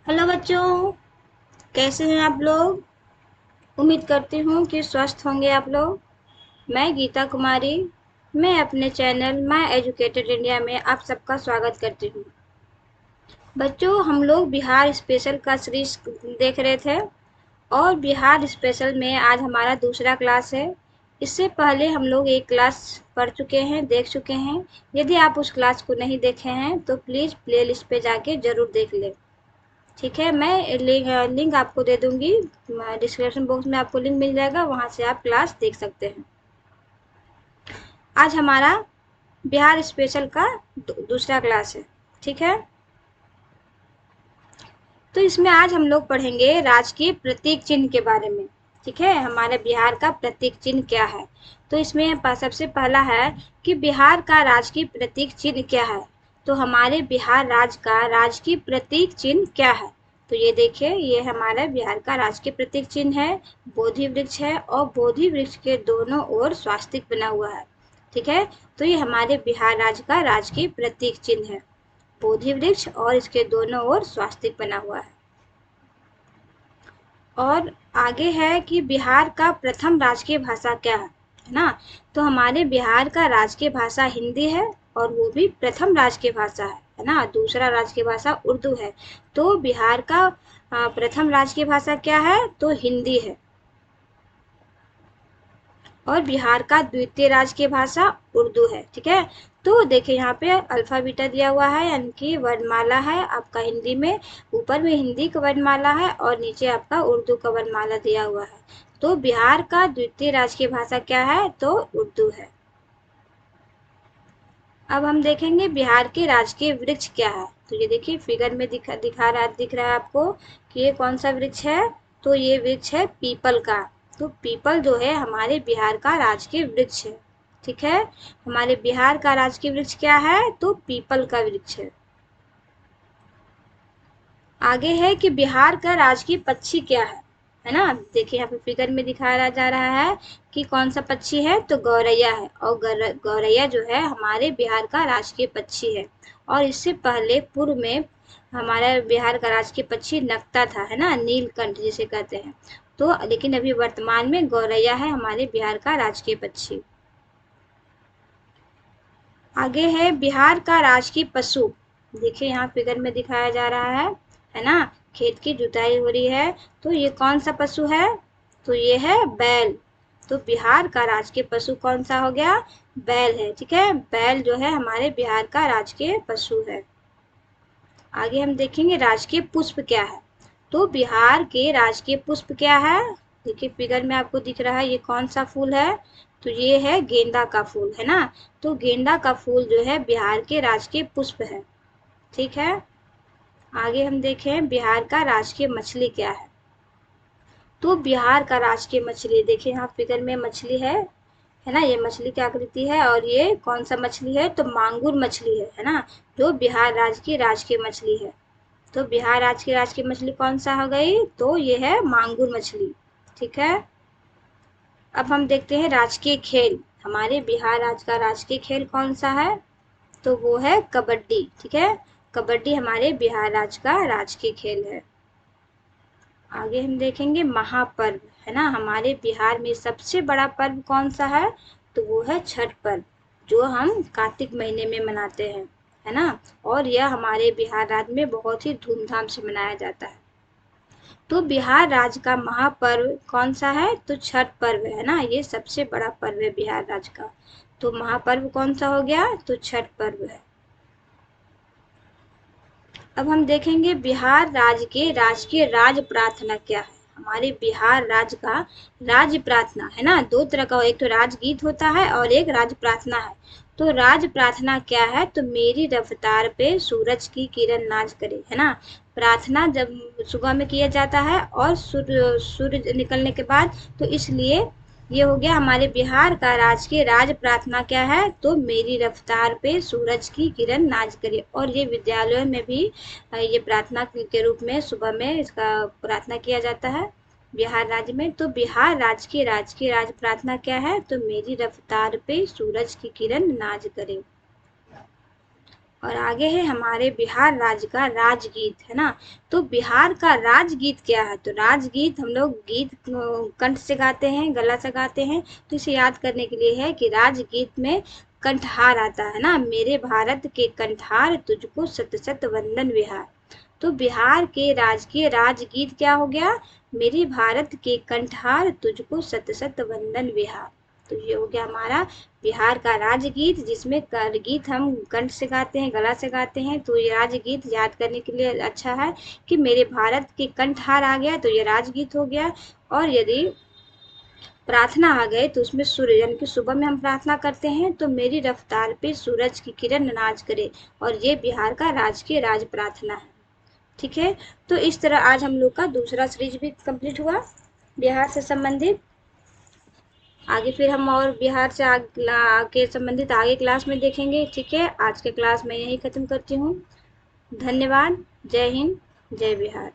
Hello बच्चों, कैसे हैं आप लोग। उम्मीद करती हूँ कि स्वस्थ होंगे आप लोग। मैं गीता कुमारी, मैं अपने चैनल माय एजुकेटेड इंडिया में आप सबका स्वागत करती हूँ। बच्चों, हम लोग बिहार स्पेशल का सीरीज देख रहे थे और बिहार स्पेशल में आज हमारा दूसरा क्लास है। इससे पहले हम लोग एक क्लास पढ़ चुके हैं, देख चुके हैं। यदि आप उस क्लास को नहीं देखे हैं तो प्लीज़ प्लेलिस्ट पे जाके ज़रूर देख लें। ठीक है, मैं लिंक आपको दे दूंगी, डिस्क्रिप्शन बॉक्स में आपको लिंक मिल जाएगा, वहां से आप क्लास देख सकते हैं। आज हमारा बिहार स्पेशल का दूसरा क्लास है। ठीक है, तो इसमें आज हम लोग पढ़ेंगे राजकीय प्रतीक चिन्ह के बारे में। ठीक है, हमारे बिहार का प्रतीक चिन्ह क्या है। तो इसमें सबसे पहला है कि बिहार का राजकीय प्रतीक चिन्ह क्या है। तो हमारे बिहार राज्य का राजकीय प्रतीक चिन्ह क्या है। तो ये देखिए, ये हमारा बिहार का राजकीय प्रतीक चिन्ह है। बोधि वृक्ष है और बोधि वृक्ष के दोनों ओर स्वास्तिक बना हुआ है। ठीक है, तो ये हमारे बिहार राज्य का राजकीय प्रतीक चिन्ह है, बोधि वृक्ष और इसके दोनों ओर स्वास्तिक बना हुआ है। और आगे है कि बिहार का प्रथम राजकीय भाषा क्या है ना। तो हमारे बिहार का राजकीय भाषा हिंदी है और वो भी प्रथम राजकीय भाषा है ना। दूसरा राजकीय भाषा उर्दू है। तो बिहार का प्रथम राजकीय भाषा क्या है, तो हिंदी है। और बिहार का द्वितीय राजकीय भाषा उर्दू है। ठीक है, तो देखिए यहाँ पे अल्फाबीटा दिया हुआ है, यानी कि वर्णमाला है आपका हिंदी में। ऊपर में हिंदी का वर्णमाला है और नीचे आपका उर्दू का वर्णमाला दिया हुआ है। तो बिहार का द्वितीय राजकीय भाषा क्या है, तो उर्दू है। अब हम देखेंगे बिहार के राजकीय वृक्ष क्या है। तो ये देखिए फिगर में दिख रहा है आपको कि ये कौन सा वृक्ष है। तो ये वृक्ष है पीपल का। तो पीपल जो है हमारे बिहार का राजकीय वृक्ष है। ठीक है, हमारे बिहार का राजकीय वृक्ष क्या है, तो पीपल का वृक्ष है। आगे है कि बिहार का राजकीय पक्षी क्या है ना। देखिए यहाँ पे फिगर में दिखाया जा रहा है कि कौन सा पक्षी है, तो गौरैया है। और गौरैया जो है हमारे बिहार का राजकीय पक्षी है। और इससे पहले पूर्व में हमारे बिहार का राजकीय पक्षी नकता था, है ना, नीलकंठ जिसे कहते हैं। तो लेकिन अभी वर्तमान में गौरैया है हमारे बिहार का राजकीय पक्षी। आगे है बिहार का राजकीय पशु। देखिए यहाँ फिगर में दिखाया जा रहा है ना। खेत की जुताई हो रही है, तो ये कौन सा पशु है, तो ये है बैल। तो बिहार का राजकीय पशु कौन सा हो गया, बैल है। ठीक है, बैल जो है हमारे बिहार का राजकीय पशु है। आगे हम देखेंगे राजकीय पुष्प क्या है। तो बिहार के राजकीय पुष्प क्या है, देखिए फिगर में आपको दिख रहा है ये कौन सा फूल है, तो ये है गेंदा का फूल, है ना। तो गेंदा का फूल जो है बिहार के राजकीय पुष्प है। ठीक है, आगे हम देखें बिहार का राजकीय मछली क्या है। तो बिहार का राजकीय मछली, देखिए यहाँ फिगर में मछली है ना। ये मछली की आकृति है और ये कौन सा मछली है, तो मांगुर मछली है ना। जो बिहार राज्य की राजकीय मछली है। तो बिहार राज्य की राजकीय मछली कौन सा हो गई, तो ये है मांगुर मछली। ठीक है, अब हम देखते हैं राजकीय खेल। हमारे बिहार राज्य का राजकीय खेल कौन सा है, तो वो है कबड्डी। ठीक है, कबड्डी हमारे बिहार राज्य का राजकीय खेल है। आगे हम देखेंगे महापर्व, है ना। हमारे बिहार में सबसे बड़ा पर्व कौन सा है, तो वो है छठ पर्व, जो हम कार्तिक महीने में मनाते हैं, है ना। और यह हमारे बिहार राज्य में बहुत ही धूमधाम से मनाया जाता है। तो बिहार राज्य का महापर्व कौन सा है, तो छठ पर्व है ना। ये सबसे बड़ा पर्व है बिहार राज्य का। तो महापर्व कौन सा हो गया, तो छठ पर्व है। अब हम देखेंगे बिहार राज्य के राजकीय राज प्रार्थना क्या है। हमारे बिहार राज्य का राज्य प्रार्थना, है ना, दो तरह का, एक तो राजगीत होता है और एक राज प्रार्थना है। तो राज प्रार्थना क्या है, तो मेरी रफ्तार पे सूरज की किरण नाच करे, है ना। प्रार्थना जब सुबह में किया जाता है और सूर्य निकलने के बाद, तो इसलिए ये हो गया हमारे बिहार का राजकीय राज प्रार्थना क्या है, तो मेरी रफ्तार पे सूरज की किरण नाच करे। और ये विद्यालयों में भी ये प्रार्थना के रूप में सुबह में इसका प्रार्थना किया जाता है बिहार राज्य में। तो बिहार राज्य की राजकीय राज प्रार्थना क्या है, तो मेरी रफ्तार पे सूरज की किरण नाच करे। और आगे है हमारे बिहार राज्य का राजगीत, है ना। तो बिहार का राजगीत क्या है? तो राजगीत हम लोग गीत कंठ से गाते हैं, गला से गाते हैं, तो इसे याद करने के लिए है कि राजगीत में कंठहार आता है ना, मेरे भारत के कंठहार तुझको सत सत वंदन विहार। तो बिहार के राजकीय राजगीत क्या हो गया? मेरे भारत के कंठहार तुझको सत सत वंदन विहार। तो ये हो गया हमारा बिहार का राजगीत, जिसमें गीत हम कंठ से गाते हैं, गला से गाते हैं। तो ये राजगीत याद करने के लिए अच्छा है कि मेरे भारत के कंठहार आ गया तो ये राजगीत हो गया। और यदि प्रार्थना आ गए तो उसमें सूर्य, यानी कि सुबह में हम प्रार्थना करते हैं तो मेरी रफ्तार पे सूरज की किरण नाच करे, और ये बिहार का राजकीय राज प्रार्थना है। ठीक है, तो इस तरह आज हम लोग का दूसरा सीरीज भी कंप्लीट हुआ बिहार से संबंधित। आगे फिर हम और बिहार से के संबंधित आगे क्लास में देखेंगे। ठीक है, आज के क्लास में यही खत्म करती हूँ। धन्यवाद। जय हिंद, जय बिहार।